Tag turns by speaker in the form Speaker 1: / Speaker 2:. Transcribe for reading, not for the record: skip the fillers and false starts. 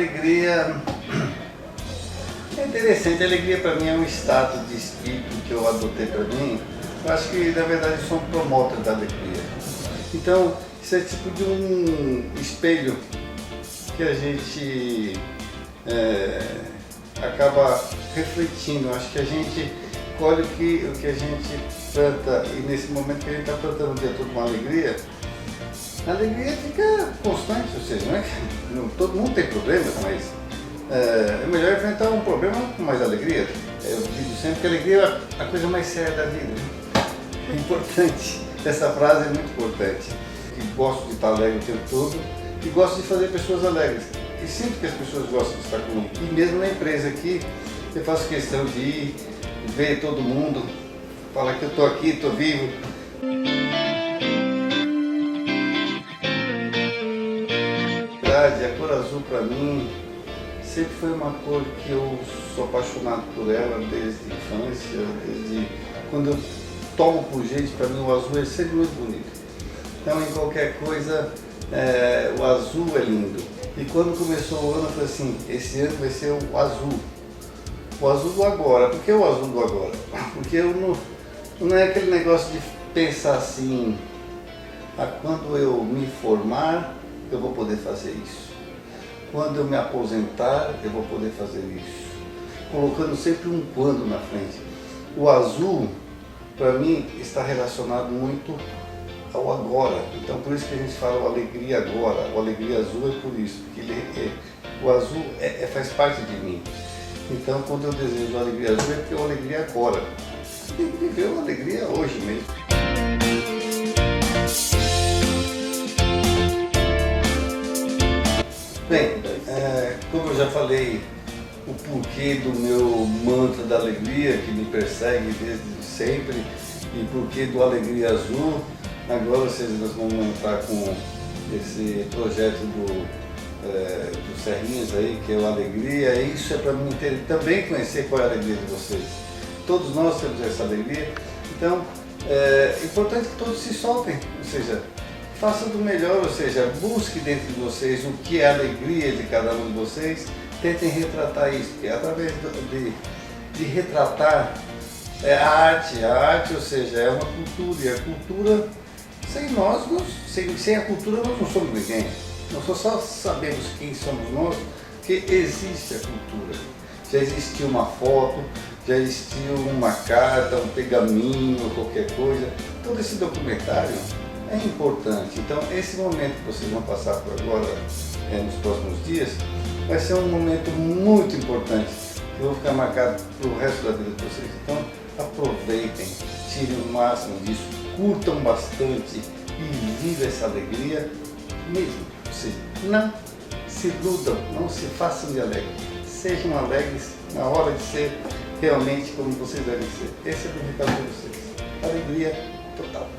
Speaker 1: alegria é interessante. A alegria para mim é um estado de espírito que eu adotei para mim. Eu acho que na verdade eu sou um promotor da alegria. Então isso é tipo de um espelho que a gente acaba refletindo. Eu acho que a gente colhe o que a gente planta, e nesse momento que a gente está plantando o dia todo uma alegria, a alegria fica constante, ou seja, todo mundo tem problemas, mas é melhor enfrentar um problema com mais alegria. Eu digo sempre que a alegria é a coisa mais séria da vida. É importante, essa frase é muito importante. E gosto de estar alegre o tempo todo e gosto de fazer pessoas alegres. E sinto que as pessoas gostam de estar comigo. E mesmo na empresa aqui, eu faço questão de ir, ver todo mundo, falar que eu estou aqui, estou vivo. A cor azul para mim sempre foi uma cor que eu sou apaixonado por ela desde a infância, desde quando eu tomo por gente. Para mim o azul é sempre muito bonito. Então em qualquer coisa o azul é lindo. E quando começou o ano eu falei assim, esse ano vai ser o azul do agora. Por que o azul do agora? Porque não é aquele negócio de pensar assim, quando eu me formar eu vou poder fazer isso. Quando eu me aposentar, eu vou poder fazer isso. Colocando sempre um quando na frente. O azul, para mim, está relacionado muito ao agora. Então, por isso que a gente fala o alegria agora. O alegria azul é por isso. Porque o azul faz parte de mim. Então, quando eu desejo alegria azul, é porque eu alegria agora. Tem que viver uma alegria hoje mesmo. Bem, como eu já falei, o porquê do meu mantra da alegria, que me persegue desde sempre, e porquê do Alegria Azul. Agora nós vamos entrar com esse projeto do Serrinhas aí, que é o Alegria. Isso é para mim também conhecer qual é a alegria de vocês. Todos nós temos essa alegria, então é importante que todos se soltem, ou seja, faça do melhor, ou seja, busque dentro de vocês o que é a alegria de cada um de vocês, tentem retratar isso, porque através de retratar a arte, ou seja, é uma cultura, e a cultura, sem a cultura nós não somos ninguém, nós só sabemos quem somos nós, porque existe a cultura. Já existiu uma foto, já existiu uma carta, um pergaminho, qualquer coisa, todo esse documentário é importante. Então esse momento que vocês vão passar por agora, nos próximos dias, vai ser um momento muito importante, que vai ficar marcado para o resto da vida de vocês. Então aproveitem, tirem o máximo disso, curtam bastante e vivam essa alegria mesmo. Ou seja, não se iludam, não se façam de alegres, sejam alegres na hora de ser realmente como vocês devem ser. Esse é o recado de vocês. Alegria total.